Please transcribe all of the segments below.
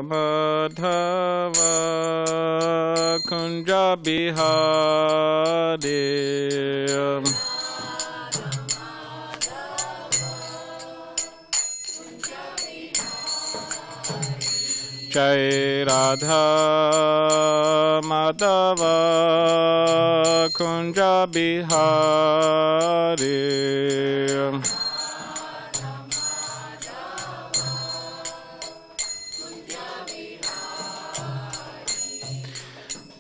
Madhava Kunja Bihari Jai Radha Madhava Kunja Bihari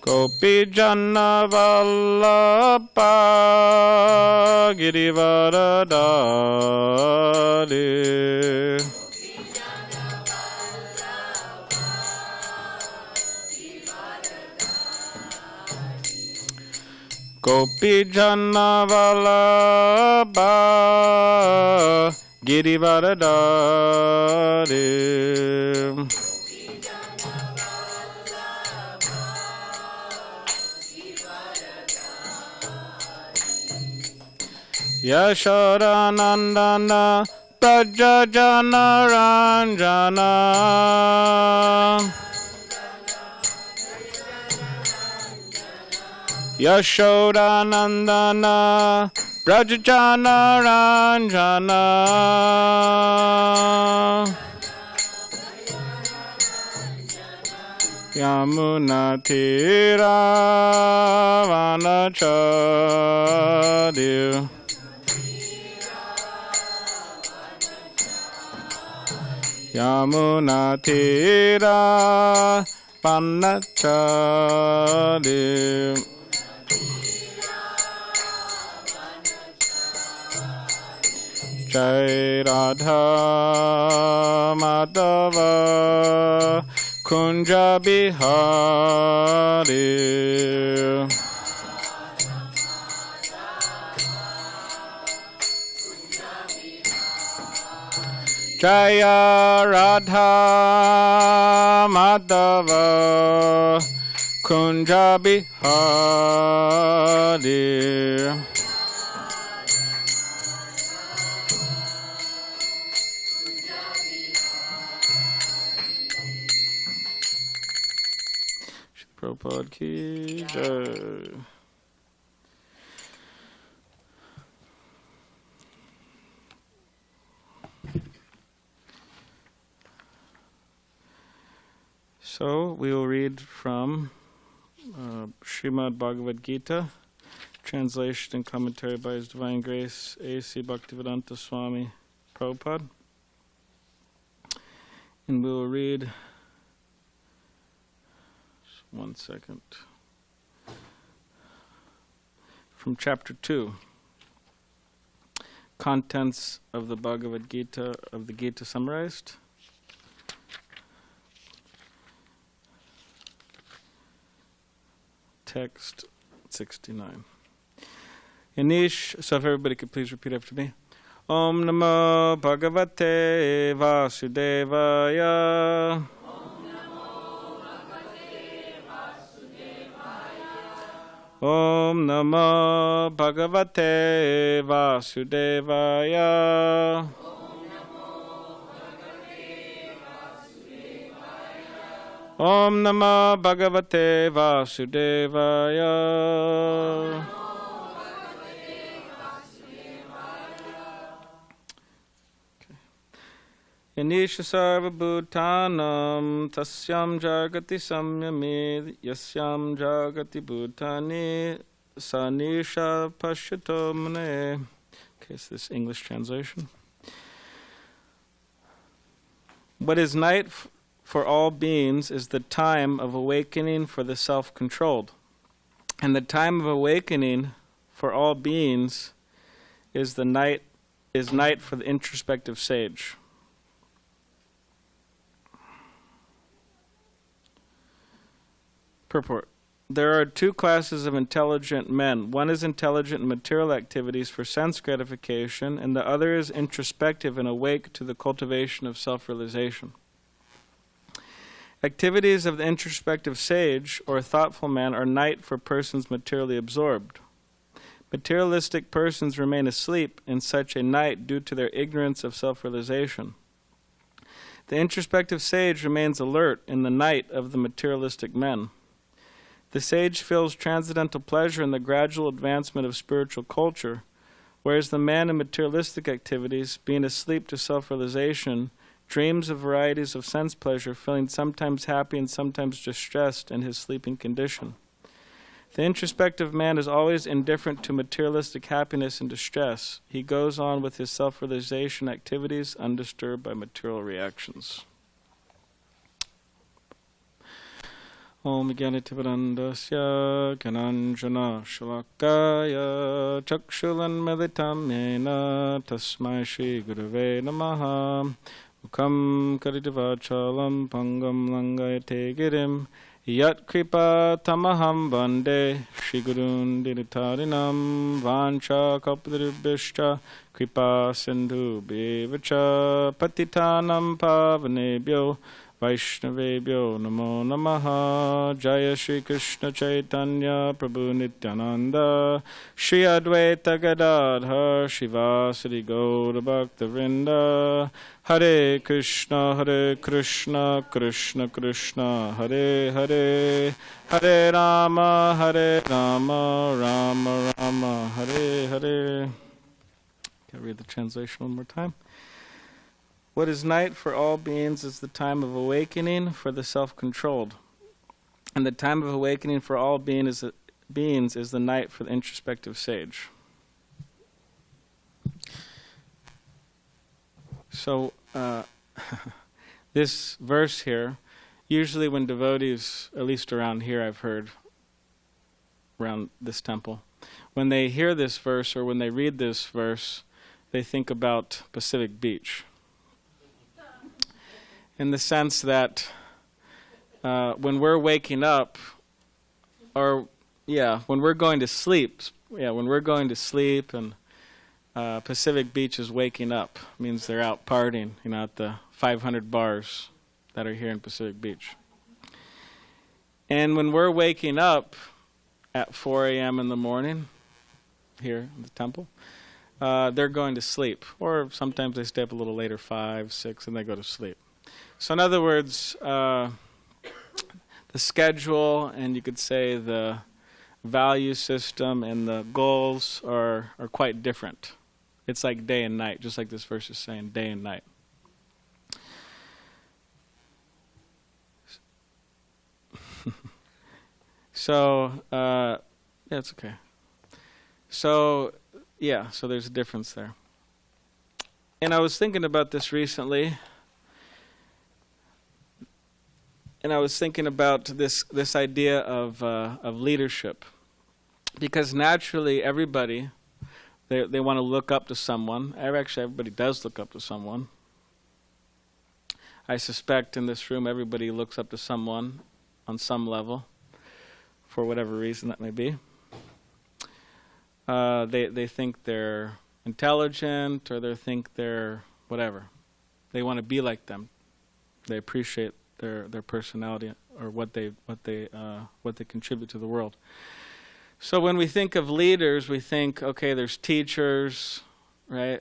Gopi Jana Vallabha Girivaradari Gopi Jana Vallabha Girivaradari Yashodanandana Prajajana Ranjana Yashodanandana Prajajana Ranjana Yamuna Tira Vanachadyu Yamuna Tira Vanachadyu Jai Radha Madhava Kunja Bihari Jaya Radha Madhava Kunja Bihari Prabhupada ki jai. So we will read from Srimad Bhagavad Gita, translation and commentary by His Divine Grace A.C. Bhaktivedanta Swami Prabhupada. And we will read, one second, from chapter 2, contents of the Bhagavad Gita, of the Gita summarized. Text 69. Yanish, so if everybody could please repeat after me. Om Namo Bhagavate Vasudevaya. Om Namo Bhagavate Vasudevaya. Om Namo Bhagavate Vasudevaya. Yanisha sarva bhutanam tasyam jagati samyame yasyam jagati bhutani sanisha pashyato mune. Okay, so this English translation. What is night for all beings is the time of awakening for the self-controlled. And the time of awakening for all beings is night for the introspective sage. Purport. There are two classes of intelligent men. One is intelligent in material activities for sense gratification, and the other is introspective and awake to the cultivation of self-realization. Activities of the introspective sage or thoughtful man are night for persons materially absorbed. Materialistic persons remain asleep in such a night due to their ignorance of self-realization. The introspective sage remains alert in the night of the materialistic men. The sage feels transcendental pleasure in the gradual advancement of spiritual culture, whereas the man in materialistic activities, being asleep to self-realization, dreams of varieties of sense pleasure, feeling sometimes happy and sometimes distressed in his sleeping condition. The introspective man is always indifferent to materialistic happiness and distress. He goes on with his self-realization activities undisturbed by material reactions. Om Jnanativarandasya Gyananjana Shalakaya Chakshulan Meditam Yena Tasmai Shri Gurave Namaha Mukam Karitavachalam Pangam Langayate Girim Yat Kripa Tamaham Bande Shri Gurun Diritarinam Vancha Kalpadribhishcha Kripa Sindhu Bevacha Patitanam Pavanebhyo Vaishnavebhyo Namo Namaha Jaya Shri Krishna Chaitanya Prabhu Nityananda Shri Advaita Gadadhar Shivasari Gaura Bhakta Vrinda Hare Krishna Krishna Krishna Hare Hare Hare Rama Rama Rama Hare Hare. Can I read the translation one more time? What is night for all beings is the time of awakening for the self-controlled. And the time of awakening for all beings is the night for the introspective sage. So, this verse here, usually when devotees, at least around here I've heard, around this temple, when they hear this verse or when they read this verse, they think about Pacific Beach. In the sense that when we're waking up, when we're going to sleep, and Pacific Beach is waking up, means they're out partying, at the 500 bars that are here in Pacific Beach. And when we're waking up at 4 a.m. in the morning, here in the temple, they're going to sleep. Or sometimes they stay up a little later, 5, 6, and they go to sleep. So in other words, the schedule and you could say the value system and the goals are quite different. It's like day and night, just like this verse is saying, day and night. So, it's okay. So there's a difference there. And I was thinking about this recently. And I was thinking about this idea of leadership, because naturally everybody they want to look up to someone. Actually, everybody does look up to someone. I suspect in this room everybody looks up to someone on some level, for whatever reason that may be. They think they're intelligent, or they think they're whatever. They want to be like them. They appreciate their personality or what they contribute to the world. So when we think of leaders, we think, okay, there's teachers, right?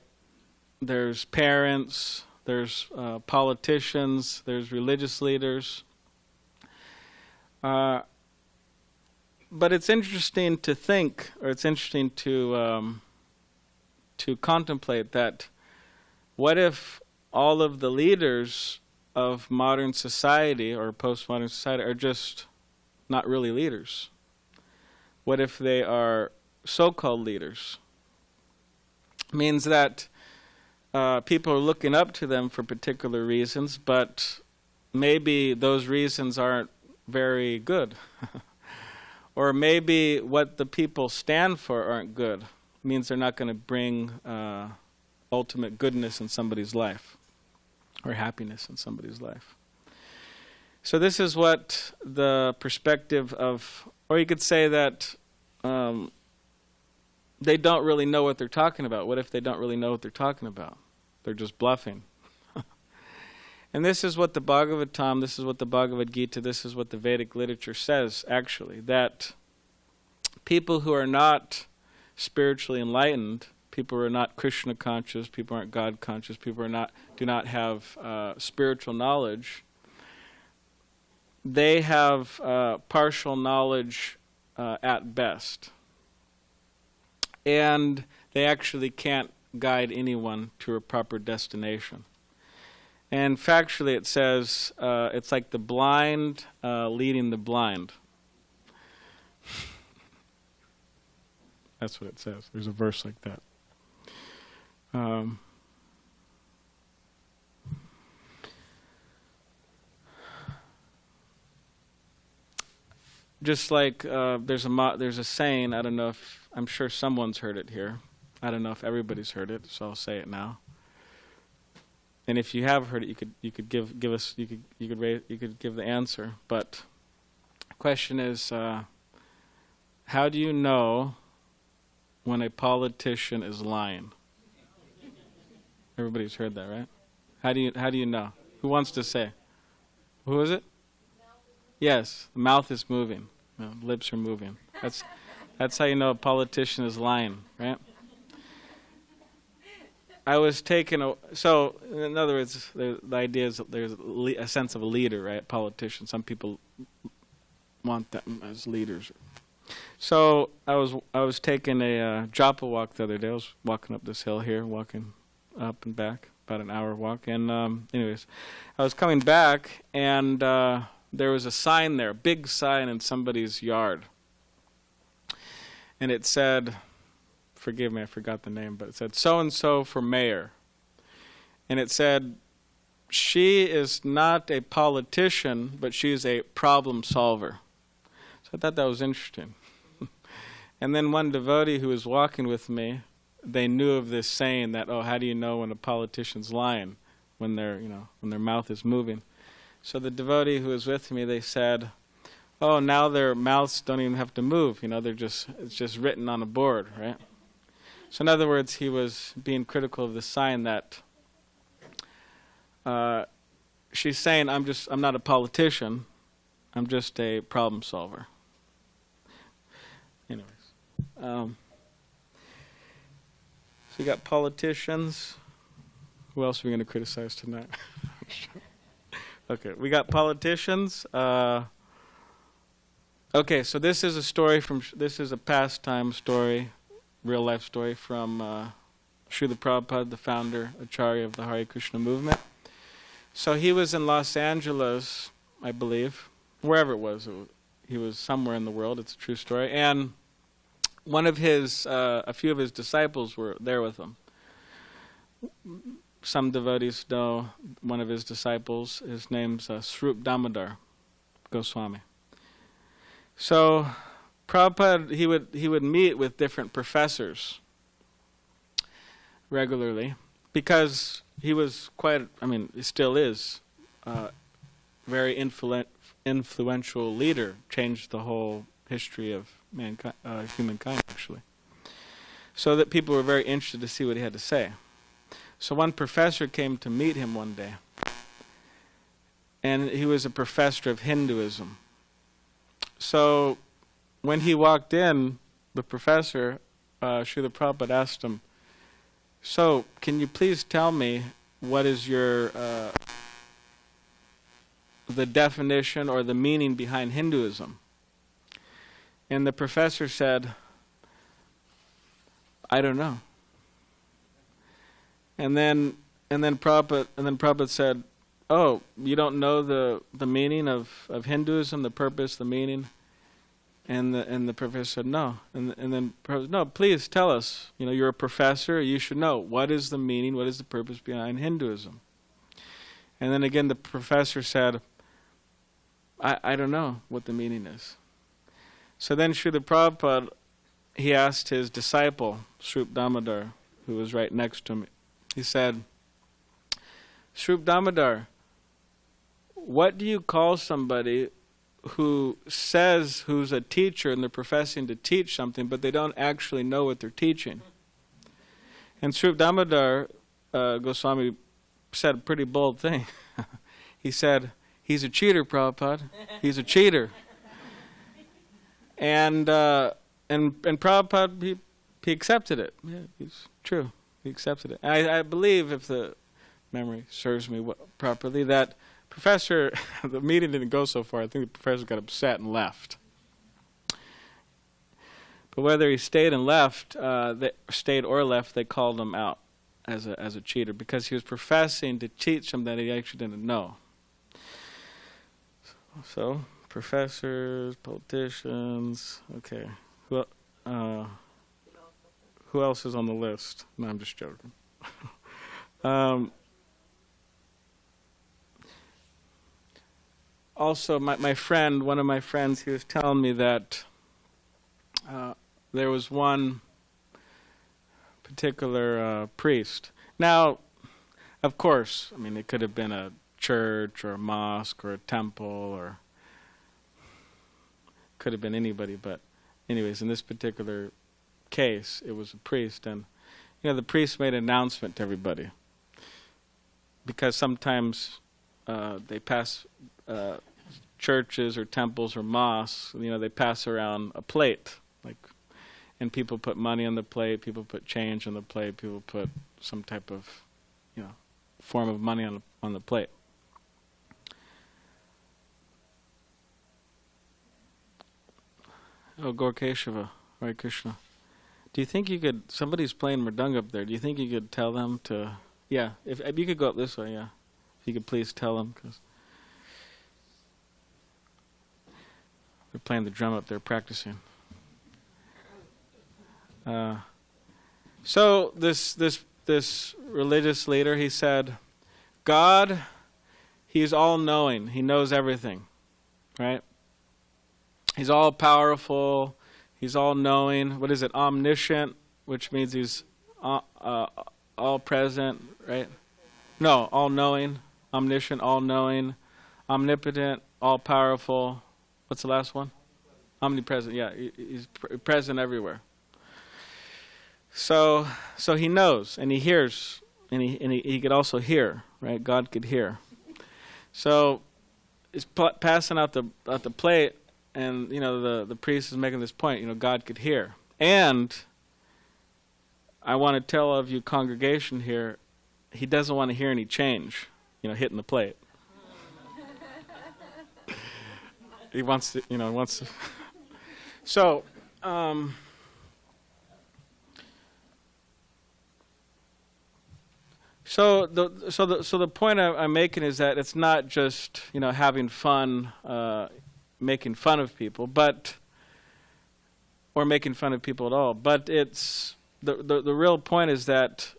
There's parents, there's politicians, there's religious leaders. But it's interesting to think, or it's interesting to contemplate that. What if all of the leaders of modern society or postmodern society are just not really leaders? What if they are so-called leaders? It means that people are looking up to them for particular reasons, but maybe those reasons aren't very good. Or maybe what the people stand for aren't good. It means they're not going to bring ultimate goodness in somebody's life, or happiness in somebody's life. So this is what the perspective of, or you could say that they don't really know what they're talking about. What if they don't really know what they're talking about? They're just bluffing. And this is what the Bhagavatam, this is what the Bhagavad Gita, this is what the Vedic literature says, actually, that people who are not spiritually enlightened, people who are not Krishna conscious, people aren't God conscious, people do not have spiritual knowledge. They have partial knowledge at best. And they actually can't guide anyone to a proper destination. And factually it says it's like the blind leading the blind. That's what it says. There's a verse like that. Just like there's a saying, I don't know if, I'm sure someone's heard it here. I don't know if everybody's heard it, so I'll say it now. And if you have heard it, you could give the answer. But the question is, how do you know when a politician is lying? Everybody's heard that, right? How do you know? Who wants to say? Who is it? Yes, the mouth is moving. No, lips are moving. That's how you know a politician is lying, right? I was taken. So, in other words, the idea is that there's a sense of a leader, right? Politician. Some people want them as leaders. So I was taking a japa walk the other day. I was walking up this hill here, walking up and back, about an hour walk. And anyways, I was coming back, and there was a sign there, a big sign in somebody's yard. And it said, forgive me, I forgot the name, but it said, so-and-so for mayor. And it said, she is not a politician, but she is a problem solver. So I thought that was interesting. And then one devotee who was walking with me, they knew of this saying that, oh, how do you know when a politician's lying? When their mouth is moving. So the devotee who was with me, they said, oh, now their mouths don't even have to move. It's just written on a board, right? So in other words, he was being critical of the sign that she's saying, I'm not a politician, I'm just a problem solver. Anyways, so we got politicians. Who else are we going to criticize tonight? Okay, we got politicians. Okay, so this is a story this is a pastime story, real life story from Srila Prabhupada, the founder, Acharya of the Harekrishna movement. So he was in Los Angeles, I believe, wherever it was. He was somewhere in the world. It's a true story. And a few of his disciples were there with him. Some devotees know one of his disciples. His name's Swarup Damodar Goswami. So Prabhupada, he would meet with different professors regularly because he was he still is very influential leader, changed the whole history of humankind actually. So that people were very interested to see what he had to say. So one professor came to meet him one day, and he was a professor of Hinduism. So when he walked in, the professor, Srila Prabhupada asked him, so can you please tell me what is the definition or the meaning behind Hinduism? And the professor said, I don't know. And then Prabhupada said, oh, you don't know the meaning of Hinduism, the purpose, the meaning? And the professor said, no. And then Prabhupada said, no, please tell us. You're a professor, you should know. What is the meaning, what is the purpose behind Hinduism? And then again the professor said, I don't know what the meaning is. So then Srila Prabhupada, he asked his disciple, Swarup Damodar, who was right next to him, he said, Swarup Damodar, what do you call somebody who says who's a teacher and they're professing to teach something, but they don't actually know what they're teaching? And Swarup Damodar Goswami said a pretty bold thing. He said, he's a cheater, Prabhupada. He's a cheater. And Prabhupada, he accepted it. Yeah, it's true. He accepted it. I believe, if the memory serves me properly, that professor, the meeting didn't go so far. I think the professor got upset and left. But whether he stayed or left, they called him out as a cheater, because he was professing to teach them that he actually didn't know. So, professors, politicians, okay. Who else is on the list? No, I'm just joking. Also, my friend, one of my friends, he was telling me that there was one particular priest. Now, of course, I mean, it could have been a church or a mosque or a temple, or could have been anybody, but anyways, in this particular case, it was a priest, and the priest made an announcement to everybody, because sometimes they pass churches or temples or mosques, they pass around a plate, and people put money on the plate, people put change on the plate, people put some type of, form of money on the plate. Oh, Gorkeshava, Harekrishna. Do you think you could, somebody's playing mridanga up there, do you think you could tell them to, yeah, if you could go up this way, yeah. If you could please tell them, because they're playing the drum up there, practicing. So this religious leader, he said, God, He's all-knowing. He knows everything, right? He's all-powerful. He's all-knowing. What is it? Omniscient, which means He's all-present, right? No, all-knowing, omniscient, all-knowing, omnipotent, all-powerful. What's the last one? Omnipresent. Yeah, He's present everywhere. So He knows, and He hears, and he could also hear, right? God could hear. So He's passing out the plate, and the priest is making this point. God could hear, and I want to tell of you, congregation here, He doesn't want to hear any change, hitting the plate. He wants to, So. So the point I'm making is that it's not just having fun, making fun of people, or making fun of people at all. But it's the real point is that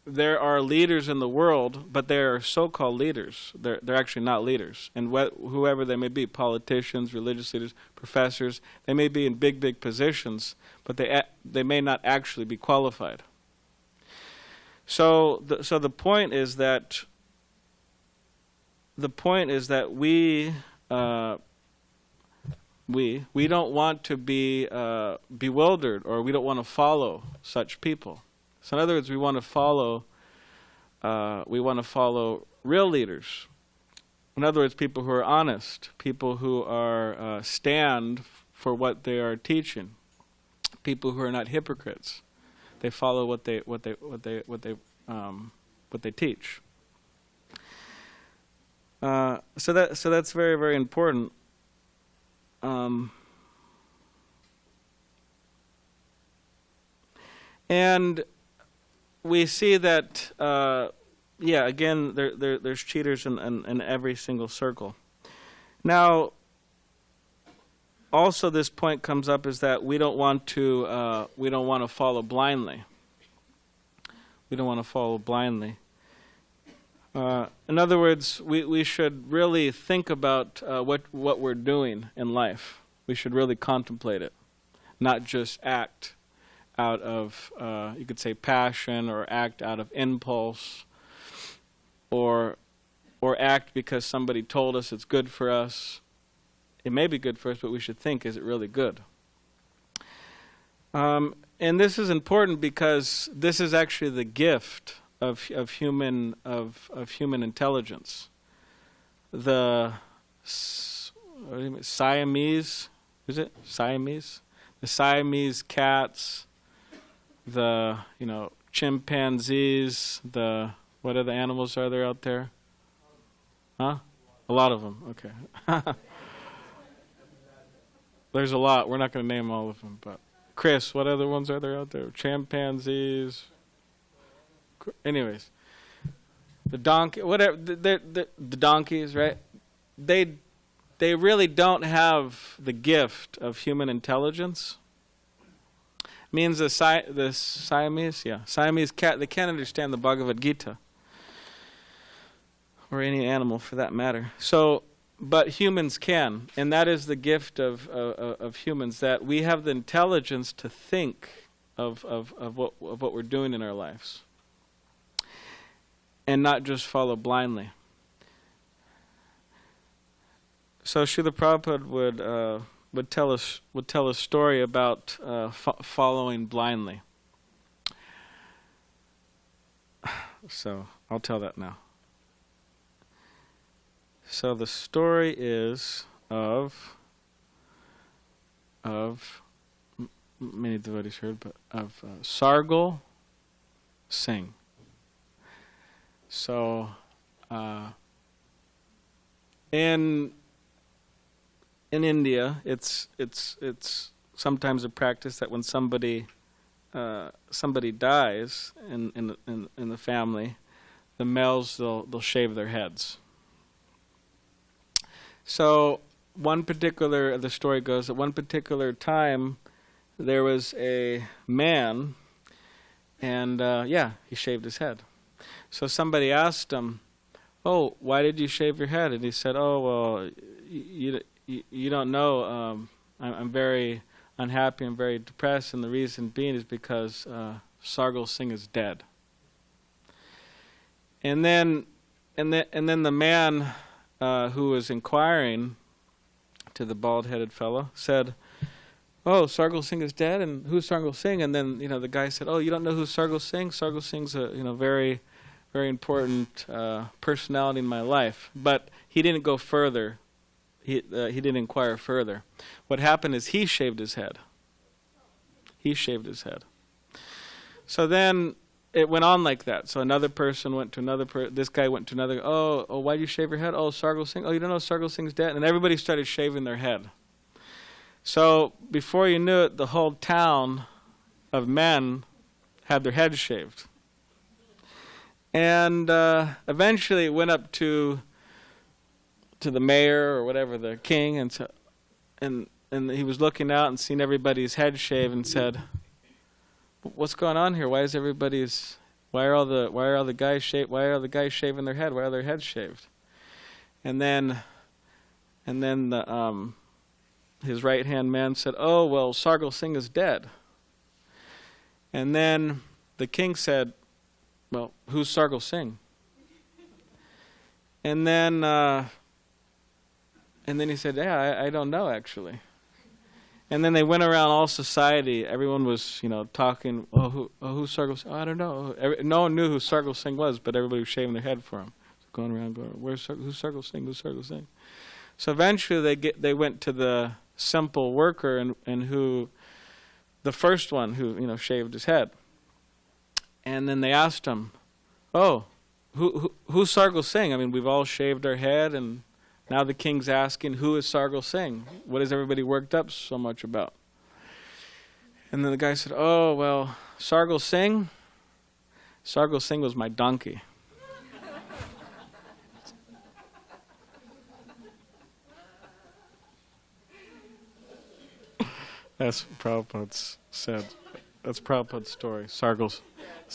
there are leaders in the world, but they are so-called leaders. They're actually not leaders, and whoever they may be, politicians, religious leaders, professors, they may be in big positions, but they may not actually be qualified. So the point is that we don't want to be bewildered, or we don't want to follow such people. So in other words, we want to follow real leaders. In other words, people who are honest, people who are stand for what they are teaching, people who are not hypocrites. They follow what they teach. So that's very, very important. And we see that again there's cheaters in every single circle. Now, also, this point comes up is that we don't want to follow blindly. We don't want to follow blindly. In other words, we should really think about what we're doing in life. We should really contemplate it, not just act out of you could say passion, or act out of impulse, or act because somebody told us it's good for us. It may be good for us, but we should think, is it really good? And this is important because this is actually the gift of human intelligence. The Siamese, is it Siamese? The Siamese cats, the chimpanzees, what other animals are there out there? Huh? A lot of them. Okay. There's a lot. We're not going to name all of them, but Chris, what other ones are there out there? Chimpanzees. Anyways, the donkey, whatever. The donkeys, right? They really don't have the gift of human intelligence. Means the Siamese cat, they can't understand the Bhagavad Gita, or any animal for that matter. So, but humans can, and that is the gift of humans, that we have the intelligence to think of what we're doing in our lives, and not just follow blindly. So Srila Prabhupada would tell a story about following blindly. So I'll tell that now. So the story is of many devotees heard, but of Sargal Singh. So in India, it's sometimes a practice that when somebody dies in the family, the males they'll shave their heads. So the story goes that one particular time there was a man, and he shaved his head. So somebody asked him, "Oh, why did you shave your head?" And he said, "Oh, well, you don't know. I'm very unhappy. I'm very depressed, and the reason being is because Sargal Singh is dead." And then the man who was inquiring to the bald-headed fellow said, "Oh, Sargal Singh is dead, and who's Sargal Singh?" And then the guy said, "Oh, you don't know who's Sargal Singh? Sargal Singh's a very, very important personality in my life." But he didn't go further. He didn't inquire further. What happened is he shaved his head. He shaved his head. So then it went on like that. So another person went to another person. This guy went to another. Oh, why did you shave your head? Oh, Sargal Singh. Oh, you don't know Sargal Singh's dead? And everybody started shaving their head. So before you knew it, the whole town of men had their heads shaved. And eventually it went up to the mayor or whatever, the king, and he was looking out and seeing everybody's head shaved and said, "What's going on here? Why are all the guys shaving their head? Why are their heads shaved?" And then his right hand man said, "Oh, well, Sargal Singh is dead." And then the king said, "Well, who's Sargal Singh?" And then he said, "Yeah, I don't know actually." And then they went around all society. Everyone was, talking. Who's Sargal Singh? Oh, I don't know. No one knew who Sargal Singh was, but everybody was shaving their head for him. So going around, who's Sargal Singh? Who's Sargal Singh? So eventually they went to the simple worker and who, the first one who shaved his head. And then they asked him, "Oh, who's Sargal Singh? I mean, we've all shaved our head, and now the king's asking, who is Sargal Singh? What is everybody worked up so much about?" And then the guy said, "Oh, well, Sargal Singh was my donkey." That's Prabhupada's said. That's Prabhupada's story. It's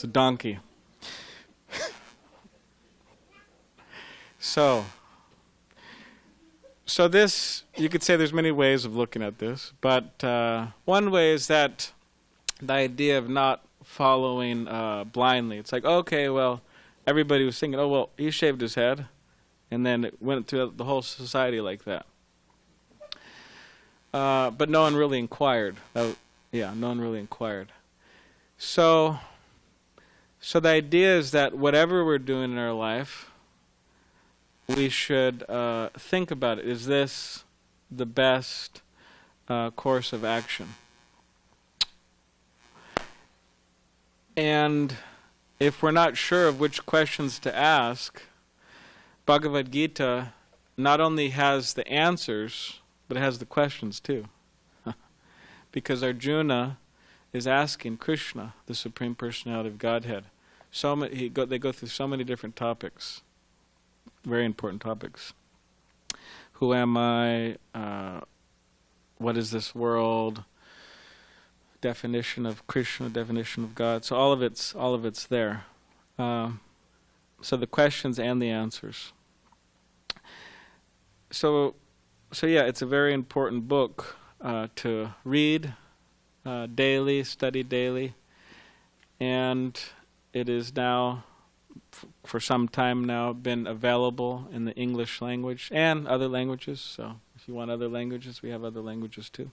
a donkey. So this, you could say there's many ways of looking at this, but one way is that the idea of not following blindly. It's like, okay, well, everybody was thinking, oh, well, he shaved his head, and then it went through the whole society like that. But no one really inquired. No one really inquired. So the idea is that whatever we're doing in our life, we should think about it. Is this the best course of action? And if we're not sure of which questions to ask, Bhagavad Gita not only has the answers, but it has the questions too. Because Arjuna is asking Krishna, the Supreme Personality of Godhead. They go through so many different topics, very important topics. Who am I? What is this world? Definition of Krishna, definition of God. So all of it's there. So the questions and the answers. So yeah, it's a very important book to read daily, study daily, and it is now, for some time now, been available in the English language and other languages. So if you want other languages, we have other languages too.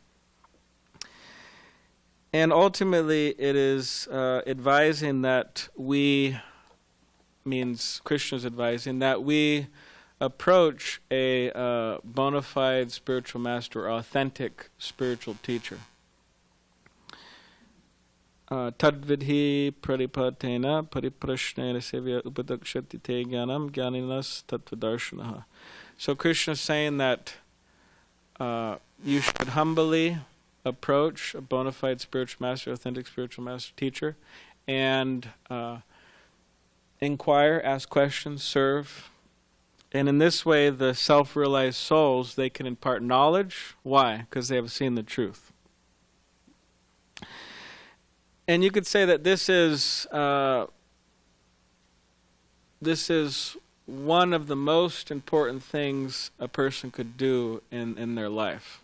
And ultimately, it is advising that Krishna's advising that we approach a bona fide spiritual master, or authentic spiritual teacher. Tadvidhi paripatena pariprashnena sevya upadakshati te jnanam jnaninas tattvadarshanaha. So Krishna is saying that you should humbly approach a bona fide spiritual master, authentic spiritual master teacher, and inquire, ask questions, serve. And in this way, the self-realized souls, they can impart knowledge. Why? Because they have seen the truth. And you could say that this is one of the most important things a person could do in their life,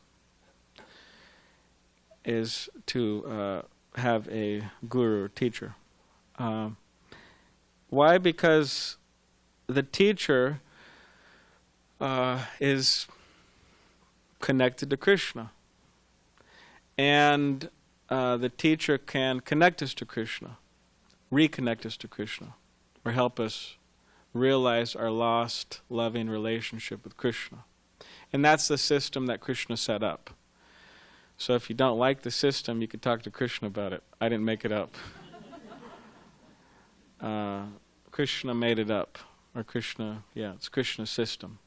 is to have a guru or teacher. Why? Because the teacher is connected to Krishna. And the teacher can connect us to Krishna, reconnect us to Krishna, or help us realize our lost, loving relationship with Krishna. And that's the system that Krishna set up. So if you don't like the system, you could talk to Krishna about it. I didn't make it up. Krishna made it up. Or Krishna, it's Krishna's system.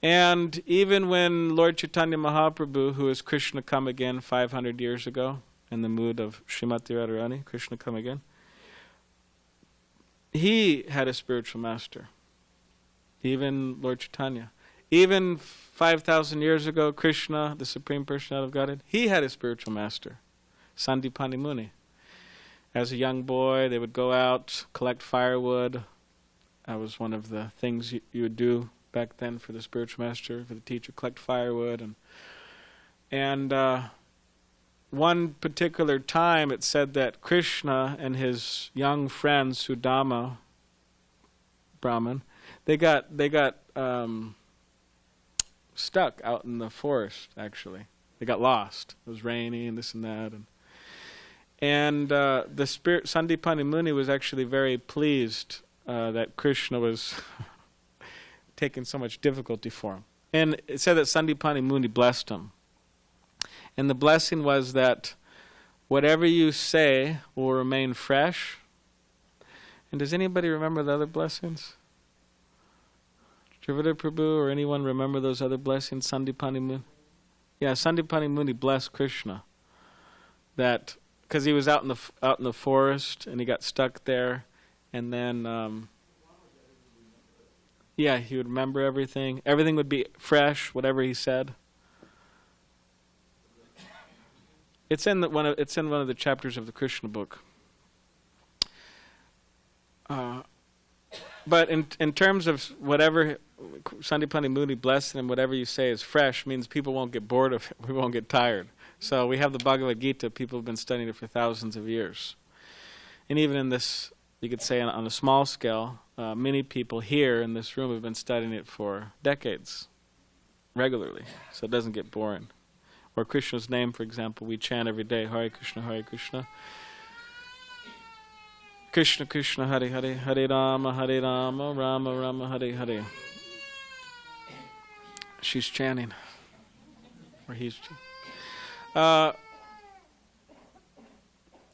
And even when Lord Chaitanya Mahaprabhu, who is Krishna come again 500 years ago, in the mood of Srimati Radharani, Krishna come again, he had a spiritual master. Even Lord Chaitanya. Even 5,000 years ago, Krishna, the Supreme Personality of Godhead, he had a spiritual master, Sandipani Muni. As a young boy, they would go out, collect firewood. That was one of the things you would do back then for the spiritual master, for the teacher, collect firewood. And one particular time it said that Krishna and his young friend Sudama, Brahman, they got stuck out in the forest, actually. They got lost. It was rainy and this and that. And the spirit, Sandipani Muni, was actually very pleased that Krishna was taking so much difficulty for him. And it said that Sandipani Muni blessed him. And the blessing was that whatever you say will remain fresh. And does anybody remember the other blessings? Trivida Prabhu or anyone remember those other blessings? Sandipani Muni? Yeah, Sandipani Muni blessed Krishna. That, because he was out in the forest and he got stuck there. And then, he would remember everything. Everything would be fresh, whatever he said. It's in one of the chapters of the Krishna book. But in terms of whatever Sandipani Muni blessed him, whatever you say is fresh, means people won't get bored of it. We won't get tired. So we have the Bhagavad Gita. People have been studying it for thousands of years. And even in this, you could say on a small scale, many people here in this room have been studying it for decades, regularly. So it doesn't get boring. Or Krishna's name, for example, we chant every day, Hare Krishna, Hare Krishna. Krishna Krishna, Hare Hare, Hare Rama, Rama Rama, Hare Hare. She's chanting. Or he's chanting.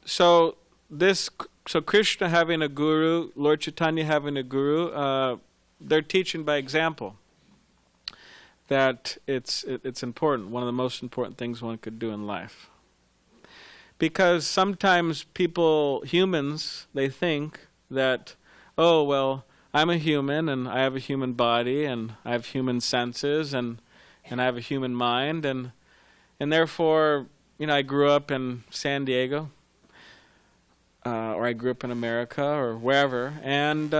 So this So Krishna having a guru, Lord Chaitanya having a guru, they're teaching by example that it's important, one of the most important things one could do in life. Because sometimes people, humans, they think that, oh, well, I'm a human and I have a human body and I have human senses and I have a human mind and therefore, I grew up in SanDiego or I grew up in America or wherever, and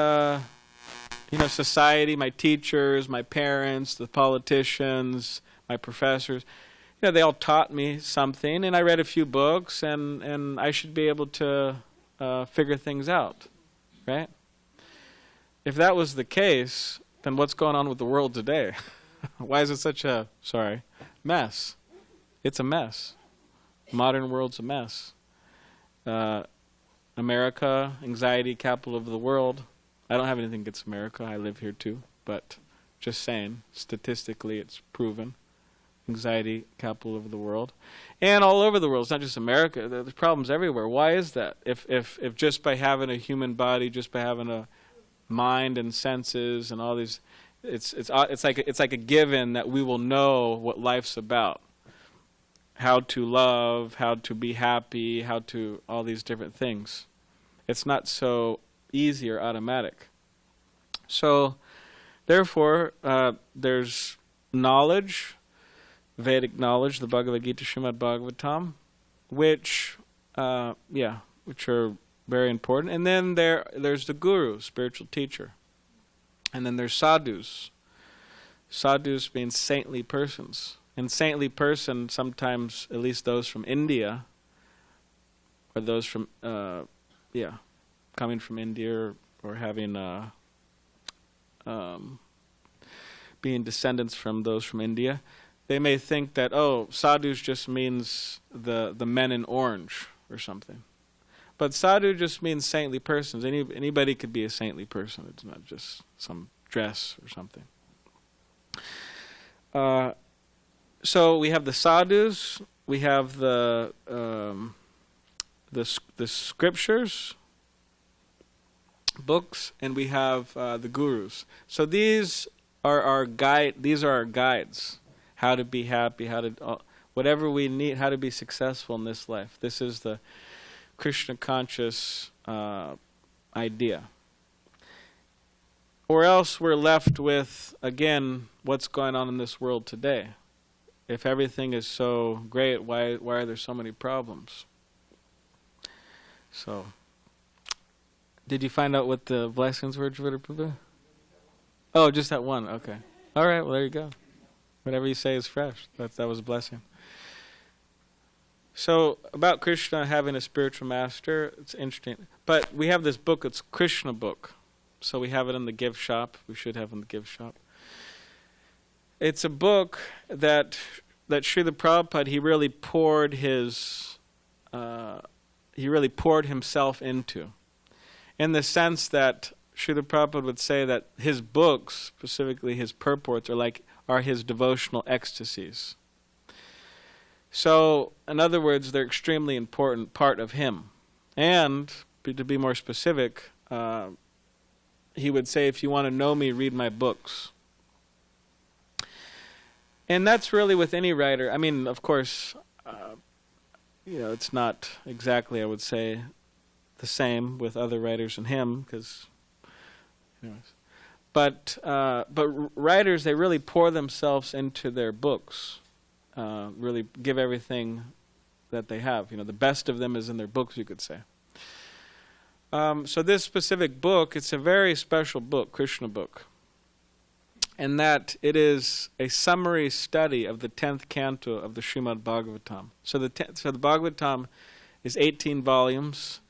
society, my teachers, my parents, the politicians, my professors, they all taught me something, and I read a few books, and I should be able to figure things out, right? If that was the case, then what's going on with the world today? Why is it such a, mess? It's a mess. Modern world's a mess. America, anxiety capital of the world. I don't have anything against America. I live here too. But just saying, statistically it's proven. Anxiety capital of the world. And all over the world. It's not just America. There's problems everywhere. Why is that? If just by having a human body, just by having a mind and senses and all these, it's like a given that we will know what life's about. How to love, how to be happy, how to all these different things. It's not so easy or automatic. So, therefore, there's knowledge, Vedic knowledge, the Bhagavad Gita, Srimad Bhagavatam, which are very important. And then there's the guru, spiritual teacher. And then there's sadhus. Sadhus means saintly persons. And saintly person, sometimes, at least those from India, or those from, coming from India or having, being descendants from those from India, they may think that, sadhus just means the men in orange or something. But sadhu just means saintly persons. Anybody could be a saintly person. It's not just some dress or something. So we have the sadhus, we have the scriptures, books, and we have the gurus. So these are our guide. These are our guides. How to be happy, whatever we need, how to be successful in this life. This is the Krishna conscious idea. Or else we're left with, again, what's going on in this world today. If everything is so great, why are there so many problems? So, did you find out what the blessings were, Prabhu? Oh, just that one. Okay. All right. Well, there you go. Whatever you say is fresh. That was a blessing. So, about Krishna having a spiritual master, it's interesting. But we have this book. It's Krishna book. So we have it in the gift shop. We should have it in the gift shop. It's a book that Srila Prabhupada, he really poured himself into. In the sense that Srila Prabhupada would say that his books, specifically his purports, are his devotional ecstasies. So, in other words, they're extremely important part of him. And, to be more specific, he would say, if you want to know me, read my books. And that's really with any writer. I mean, of course, it's not exactly, I would say, the same with other writers than him, because, anyways. But writers, they really pour themselves into their books, really give everything that they have. The best of them is in their books, you could say. So this specific book, it's a very special book, Krishna book, in that it is a summary study of the 10th canto of the Srimad Bhagavatam. So the Bhagavatam is 18 volumes,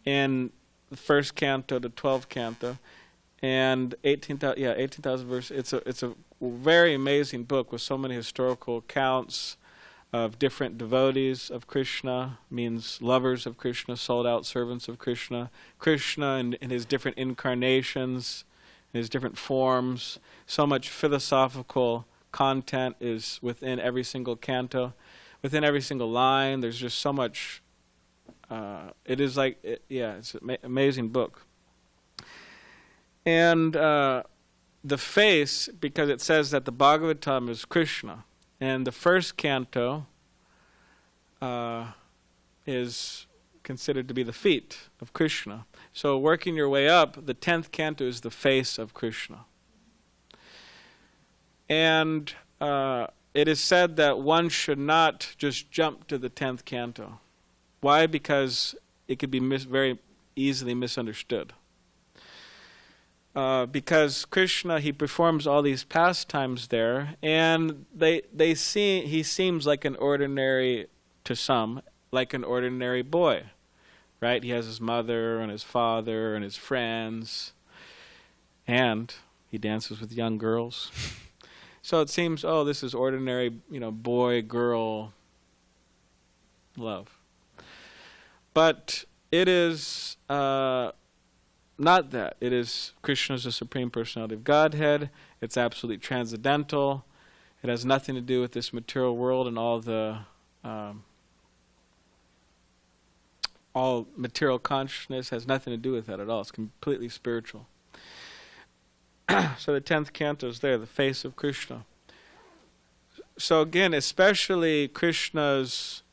in the first canto to 12th canto, and 18,000 verses. It's a very amazing book with so many historical accounts of different devotees of Krishna, means lovers of Krishna, sold out servants of Krishna, Krishna in his different incarnations, in his different forms. So much philosophical content is within every single canto, within every single line. There's just so much It is like, it's an amazing book. And the face, because it says that the Bhagavatam is Krishna, and the first canto is considered to be the feet of Krishna. So working your way up, the 10th canto is the face of Krishna. And it is said that one should not just jump to the 10th canto. Why? Because it could be very easily misunderstood. Because Krishna, he performs all these pastimes there, and he seems like an ordinary, to some, like an ordinary boy, right? He has his mother and his father and his friends, and he dances with young girls. So it seems, this is ordinary, boy-girl love. But it is not that. It is Krishna is the Supreme Personality of Godhead. It's absolutely transcendental. It has nothing to do with this material world and all material consciousness has nothing to do with that at all. It's completely spiritual. So the 10th canto is there, the face of Krishna. So again, especially Krishna's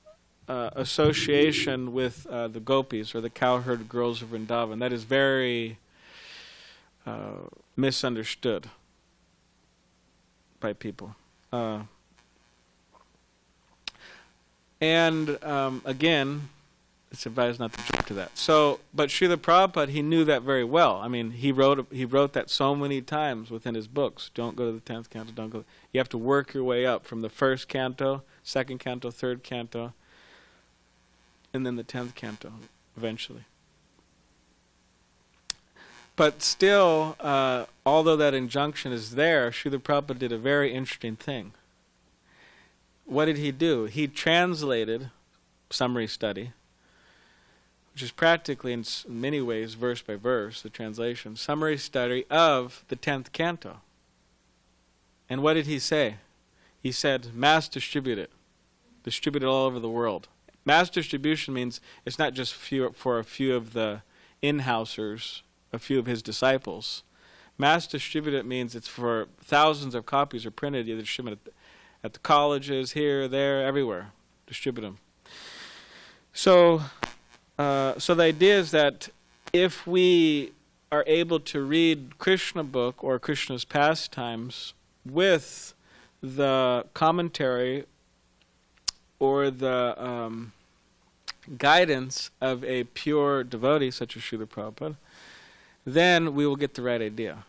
association with the gopis, or the cowherd girls of Vrindavan, that is very misunderstood by people. Again, it's advised not to jump to that. So, but Srila Prabhupada, he knew that very well. I mean, he wrote that so many times within his books. Don't go to the 10th canto, don't go. You have to work your way up from the first canto, second canto, third canto, and then the 10th canto, eventually. But still, although that injunction is there, Srila Prabhupada did a very interesting thing. What did he do? He translated summary study, which is practically, in many ways, verse by verse, the translation, summary study of the 10th canto. And what did he say? He said, mass distribute it. Distribute it all over the world. Mass distribution means it's not just for a few of the in-housers, a few of his disciples. Mass distribute it means it's for thousands of copies are printed, either distributed at the colleges, here, there, everywhere. Distribute them. So the idea is that if we are able to read Krishna book or Krishna's pastimes with the commentary or the guidance of a pure devotee such as Srila Prabhupada, then we will get the right idea.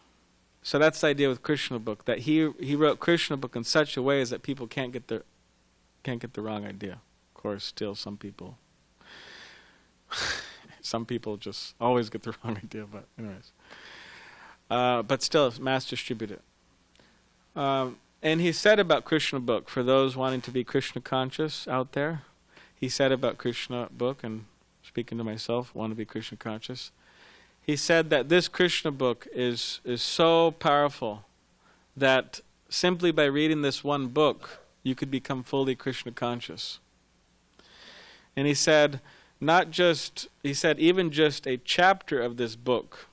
So that's the idea with Krishna book, that he wrote Krishna book in such a way as that people can't get the wrong idea. Of course, still some people just always get the wrong idea, but anyways. But still, mass distributed. And he said about Krishna book, for those wanting to be Krishna conscious out there, he said about Krishna book, and speaking to myself, want to be Krishna conscious, he said that this Krishna book is so powerful that simply by reading this one book, you could become fully Krishna conscious. And he said, even just a chapter of this book,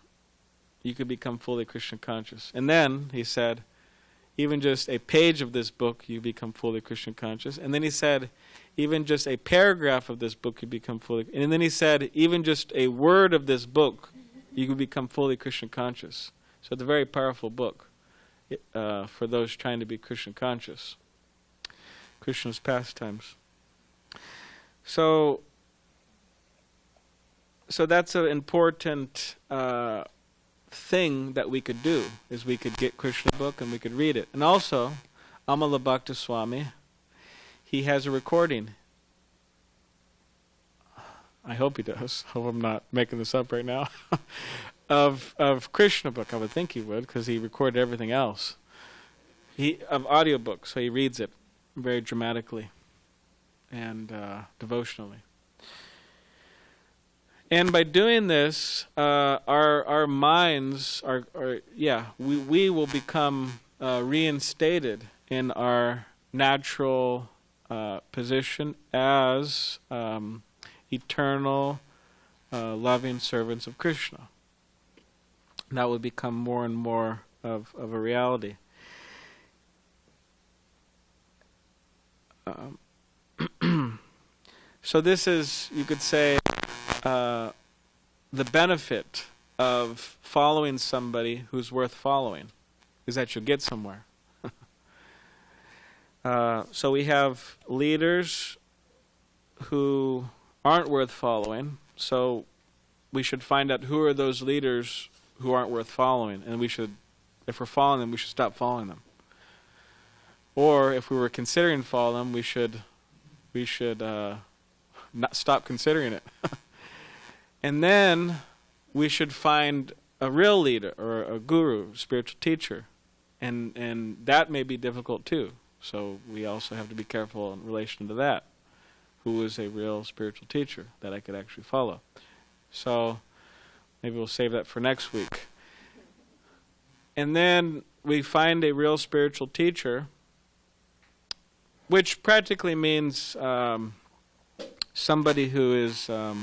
you could become fully Krishna conscious. And then, he said, even just a page of this book, you become fully Krishna conscious. And then he said, even just a paragraph of this book, you become fully. And then he said, even just a word of this book, you can become fully Krishna conscious. So it's a very powerful book for those trying to be Krishna conscious. Krishna's pastimes. So that's an important thing that we could do, is we could get Krishna book and we could read it. And also, Amala Bhakta Swami, he has a recording. I hope he does. I hope I'm not making this up right now. of Krishna book. I would think he would, because he recorded everything else. Of audiobook, so he reads it very dramatically and devotionally. And by doing this, our minds we will become reinstated in our natural position as eternal, loving servants of Krishna. That would become more and more of a reality. So this is, you could say, the benefit of following somebody who's worth following, is that you'll get somewhere. So we have leaders who aren't worth following, so we should find out who are those leaders who aren't worth following, and we should, if we're following them, we should stop following them. Or if we were considering following them, we should not stop considering it. And then we should find a real leader or a guru, spiritual teacher, and that may be difficult too. So we also have to be careful in relation to that. Who is a real spiritual teacher that I could actually follow? So maybe we'll save that for next week. And then we find a real spiritual teacher, which practically means somebody who is, at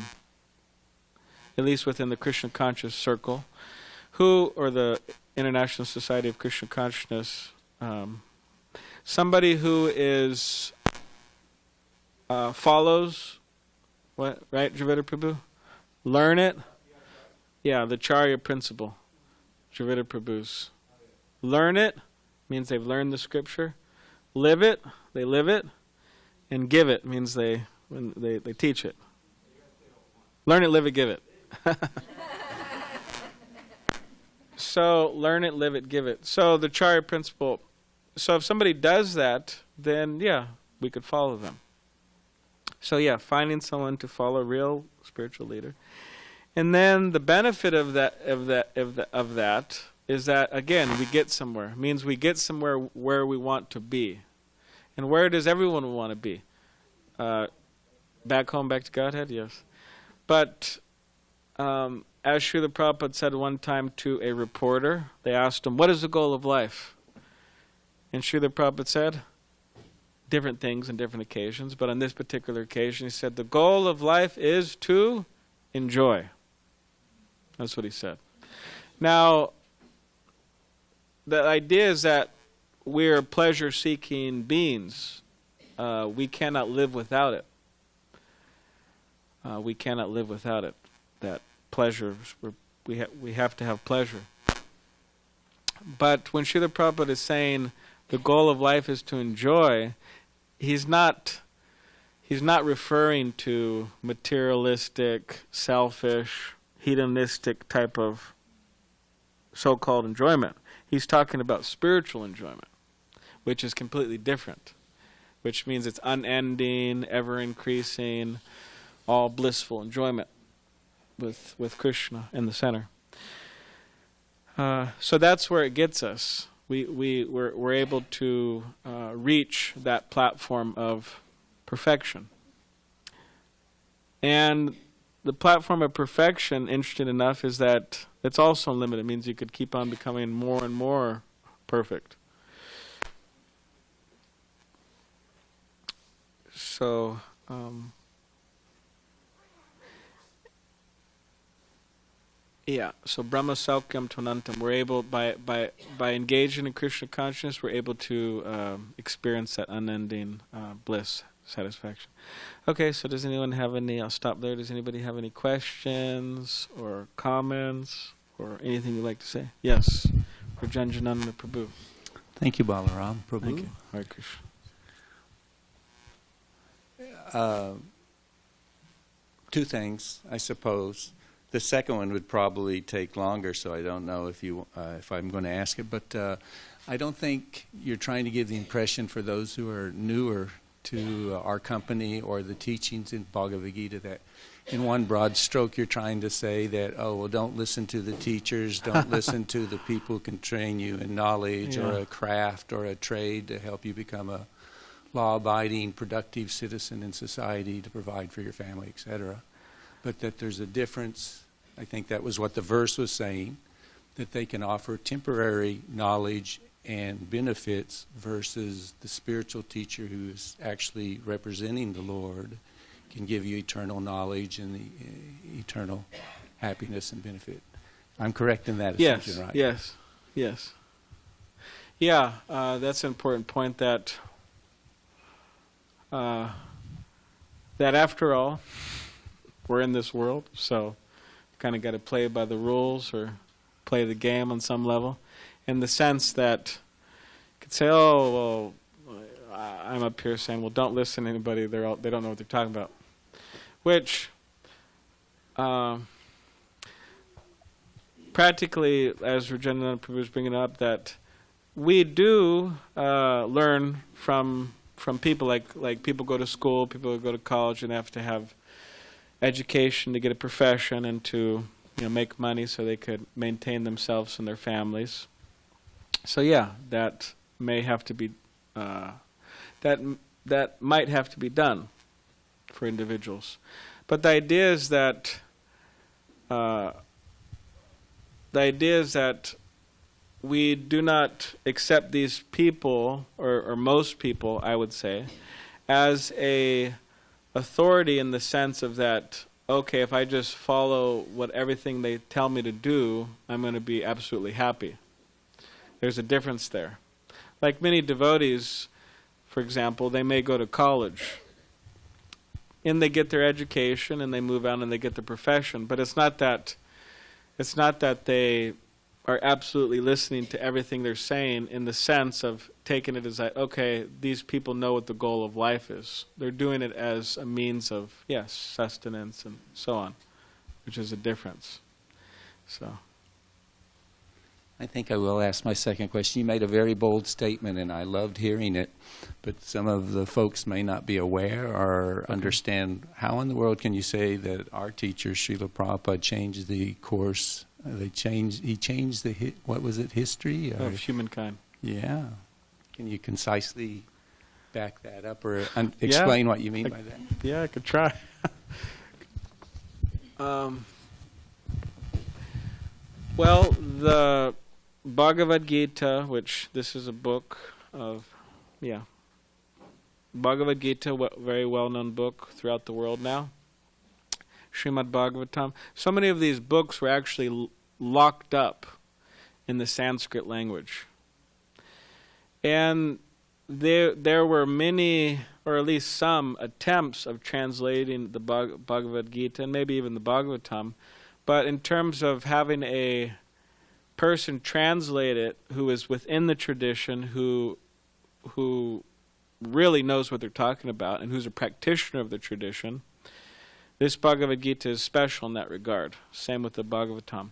least within the Krishna conscious circle, or the International Society of Krishna Consciousness, somebody who is follows what, right, Javita Prabhu? Learn it. Yeah, the Charya principle. Javita Prabhu's. Learn it means they've learned the scripture. Live it, they live it, and give it means they teach it. Learn it, live it, give it. So learn it, live it, give it. So the Charya principle. So if somebody does that, then yeah, we could follow them. So yeah, finding someone to follow, a real spiritual leader, and then the benefit of that is that again we get somewhere. It means we get somewhere where we want to be, and where does everyone want to be? Back home, back to Godhead, yes. But as Srila Prabhupada said one time to a reporter, they asked him, "What is the goal of life?" And Srila Prabhupada said, different things on different occasions, but on this particular occasion he said, the goal of life is to enjoy. That's what he said. Now, the idea is that we're pleasure-seeking beings. We cannot live without it. We cannot live without it. That pleasure, we have to have pleasure. But when Srila Prabhupada is saying the goal of life is to enjoy, he's not referring to materialistic, selfish, hedonistic type of so-called enjoyment. He's talking about spiritual enjoyment, which is completely different, which means it's unending, ever-increasing, all blissful enjoyment with Krishna in the center. So that's where it gets us. We're able to reach that platform of perfection. And the platform of perfection, interesting enough, is that it's also limited. It means you could keep on becoming more and more perfect. So, yeah, so Brahma Saukyam Tvanantam, we're able, by engaging in Krishna consciousness, we're able to experience that unending bliss, satisfaction. Okay, so does anyone have any, I'll stop there, does anybody have any questions or comments or anything you'd like to say? Yes, for Janjananda Prabhu. Thank you, Balaram Prabhu. Thank you. Hare Krishna. Two things, I suppose. The second one would probably take longer, so I don't know if I'm going to ask it. But I don't think you're trying to give the impression for those who are newer to our company or the teachings in Bhagavad Gita that in one broad stroke you're trying to say that, oh, well, don't listen to the teachers, don't listen to the people who can train you in knowledge or a craft or a trade to help you become a law-abiding, productive citizen in society to provide for your family, etc. But that there's a difference, I think that was what the verse was saying, that they can offer temporary knowledge and benefits versus the spiritual teacher who is actually representing the Lord can give you eternal knowledge and the eternal happiness and benefit. I'm correct in that assumption, Yes, right? yes. Yeah, that's an important point, that after all, we're in this world, so kind of got to play by the rules or play the game on some level, in the sense that you could say, oh, well, I'm up here saying, well, don't listen to anybody, they don't know what they're talking about. Which, practically, as Rajendranath Prabhu was bringing up, that we do learn from people, like people go to school, people go to college and have to have education to get a profession and to make money so they could maintain themselves and their families. So yeah, that may have to be that might have to be done for individuals. But the idea is that we do not accept these people, or most people, I would say, as a authority in the sense of that, okay, if I just follow everything they tell me to do, I'm going to be absolutely happy. There's a difference there. Like many devotees, for example, they may go to college, and they get their education, and they move on, and they get the profession. But it's not that they are absolutely listening to everything they're saying, in the sense of taking it as like, okay, these people know what the goal of life is. They're doing it as a means of, yes, sustenance and so on, which is a difference. So, I think I will ask my second question. You made a very bold statement, and I loved hearing it, but some of the folks may not be aware or understand. How in the world can you say that our teacher, Srila Prabhupada, changed the course? He changed the, what was it, history? Of humankind. Yeah. Can you concisely back that up, or explain what you mean by that? Yeah, I could try. Well, the Bhagavad Gita, which this is a book of, Bhagavad Gita, very well-known book throughout the world now. Srimad Bhagavatam. So many of these books were actually locked up in the Sanskrit language. And there were many, or at least some, attempts of translating the Bhagavad Gita, and maybe even the Bhagavatam. But in terms of having a person translate it who is within the tradition, who really knows what they're talking about, and who's a practitioner of the tradition, this Bhagavad Gita is special in that regard. Same with the Bhagavatam.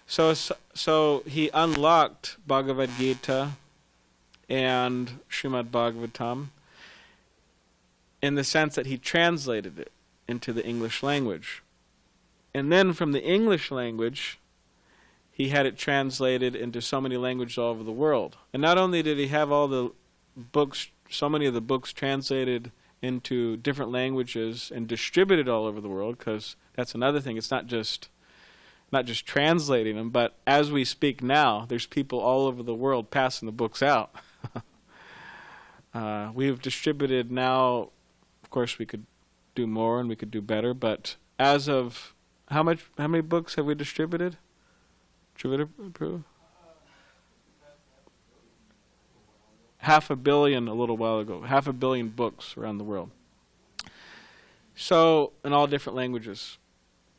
So he unlocked Bhagavad Gita and Srimad Bhagavatam in the sense that he translated it into the English language. And then from the English language, he had it translated into so many languages all over the world. And not only did he have all the books, so many of the books translated into different languages and distributed all over the world, because that's another thing. It's not just translating them, but as we speak now, there's people all over the world passing the books out. We've distributed now, of course we could do more and we could do better, but as of, how many books have we distributed? Prabhu? 500 million a little while ago. 500 million books around the world. So, in all different languages.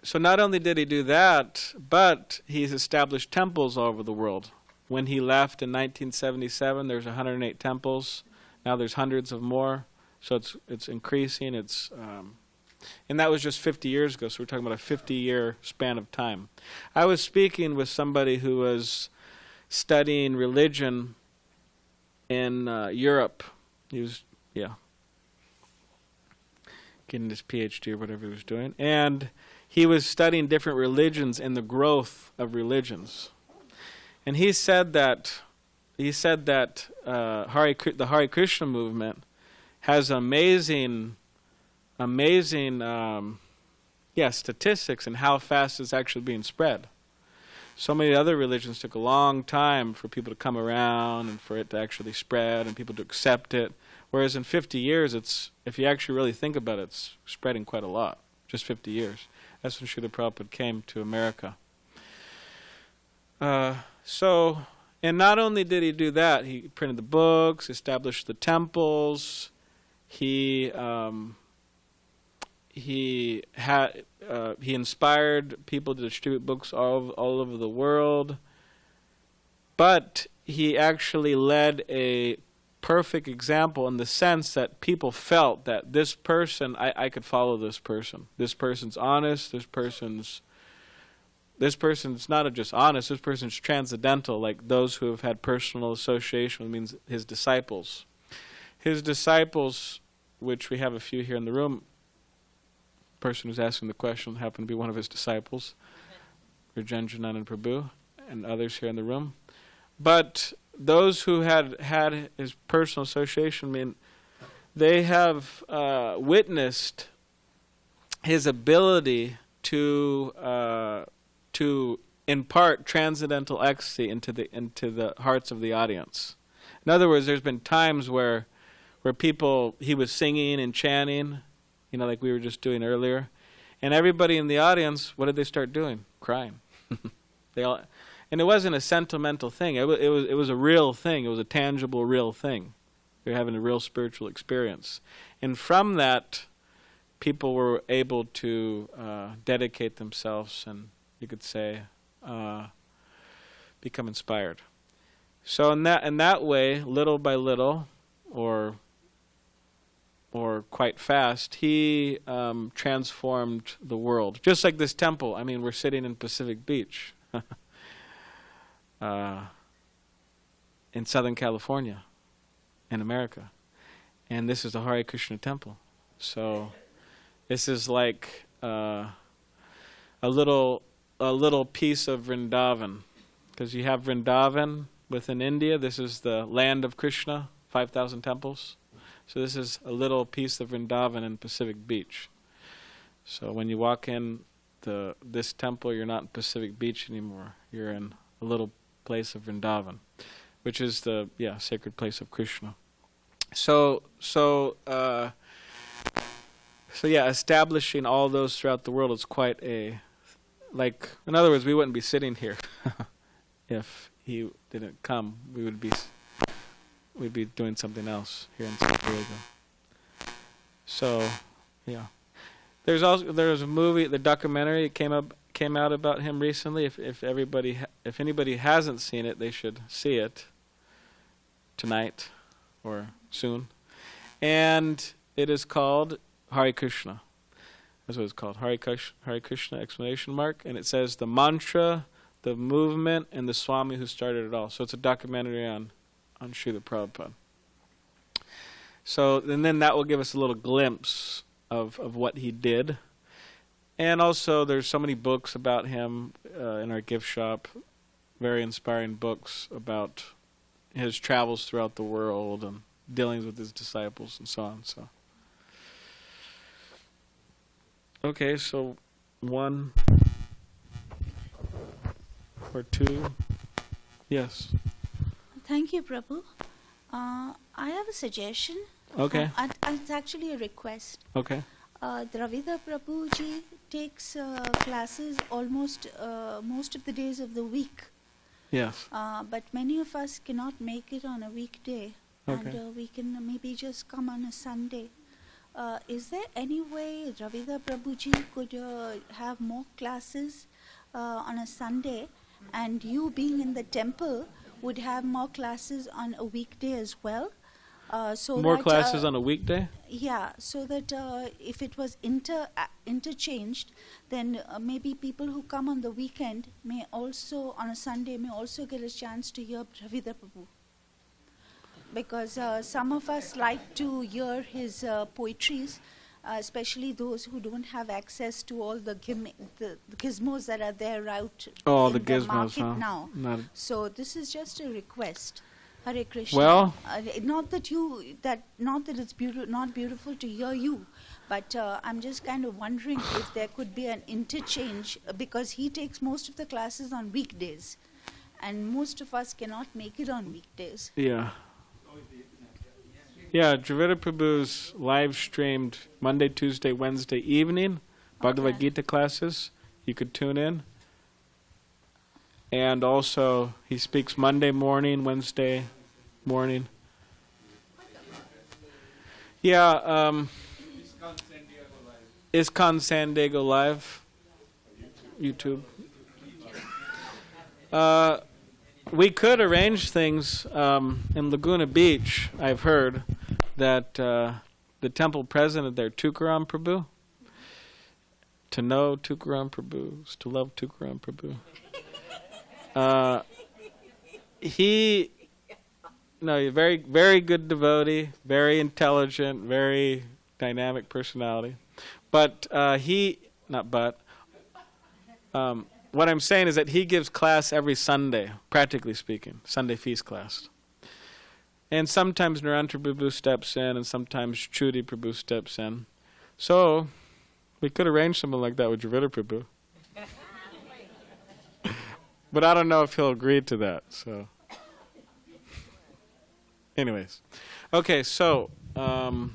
So not only did he do that, but he's established temples all over the world. When he left in 1977, there's 108 temples. Now there's hundreds of more. So it's increasing. And that was just 50 years ago. So we're talking about a 50-year span of time. I was speaking with somebody who was studying religion in Europe. He was, getting his PhD or whatever he was doing. And he was studying different religions and the growth of religions. And he said that the Hare Krishna movement has amazing statistics and how fast it's actually being spread. So many other religions took a long time for people to come around and for it to actually spread and people to accept it. Whereas in 50 years, if you actually really think about it, it's spreading quite a lot. Just 50 years. That's when Srila Prabhupada came to America. And not only did he do that, he printed the books, established the temples. He inspired people to distribute books all over the world. But he actually led a perfect example in the sense that people felt that this person, I could follow this person. This person's honest. This person's not just honest. This person's transcendental, like those who have had personal association, which means his disciples. His disciples, which we have a few here in the room, the person who's asking the question happened to be one of his disciples, Rajendranath Prabhu, and others here in the room. But those who had his personal association, I mean, they have witnessed his ability to impart transcendental ecstasy into the hearts of the audience. In other words, there's been times where people, he was singing and chanting, like we were just doing earlier, and everybody in the audience, what did they start doing? Crying. And it wasn't a sentimental thing. It was a real thing. It was a tangible, real thing. They were having a real spiritual experience. And from that, people were able to dedicate themselves and, you could say, become inspired. So in that way, little by little, or quite fast, he transformed the world. Just like this temple. I mean, we're sitting in Pacific Beach. In Southern California, in America, and this is the Hare Krishna temple. So this is like a little piece of Vrindavan, because you have Vrindavan within India. This is the land of Krishna, 5,000 temples. So this is a little piece of Vrindavan in Pacific Beach. So when you walk in this temple, you're not in Pacific Beach anymore. You're in a little place of Vrindavan, which is the sacred place of Krishna. So establishing all those throughout the world is quite in other words, we wouldn't be sitting here if he didn't come. We'd be doing something else here in SanDiego. So, yeah. There's a movie, the documentary came out about him recently. If anybody hasn't seen it, they should see it tonight or soon. And it is called Hare Krishna. That's what it's called, Hare Krishna exclamation mark. And it says the mantra, the movement, and the Swami who started it all. So it's a documentary on Srila Prabhupada. So, and then that will give us a little glimpse of what he did. And also, there's so many books about him in our gift shop, very inspiring books about his travels throughout the world and dealings with his disciples and so on. So, okay, so 1 or 2, yes. Thank you, Prabhu. I have a suggestion. Okay. It's actually a request. Okay. Dravida Prabhuji takes classes almost most of the days of the week. Yes. But many of us cannot make it on a weekday. Okay. And we can maybe just come on a Sunday. Is there any way Dravida Prabhuji could have more classes on a Sunday, and you being in the temple would have more classes on a weekday as well? More classes on a weekday? Yeah, so that if it was interchanged, then maybe people who come on the weekend may also, on a Sunday, may also get a chance to hear Dravida Prabhu. Because some of us like to hear his poetries, especially those who don't have access to all the gizmos that are there out in the market now. So this is just a request. Hare Krishna. Well, not that it's not beautiful to hear you, but I'm just kind of wondering if there could be an interchange, because he takes most of the classes on weekdays, and most of us cannot make it on weekdays. Yeah. Yeah, Dravida Prabhu's live streamed Monday, Tuesday, Wednesday evening, Bhagavad Gita classes. You could tune in. And also, he speaks Monday morning, Wednesday morning. Yeah, ISKCON SanDiego Live. YouTube. We could arrange things in Laguna Beach. I've heard that the temple president there, Tukaram Prabhu, to know Tukaram Prabhu is to love Tukaram Prabhu. He's a very, very good devotee, very intelligent, very dynamic personality. But what I'm saying is that he gives class every Sunday, practically speaking, Sunday feast class. And sometimes Narendra Prabhu steps in, and sometimes Chudi Prabhu steps in. So we could arrange something like that with Dravida Prabhu. But I don't know if he'll agree to that. So, anyways. Okay, so Yamunapati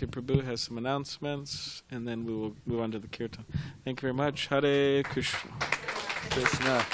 Prabhu has some announcements, and then we will move on to the kirtan. Thank you very much. Hare Krishna. Krishna.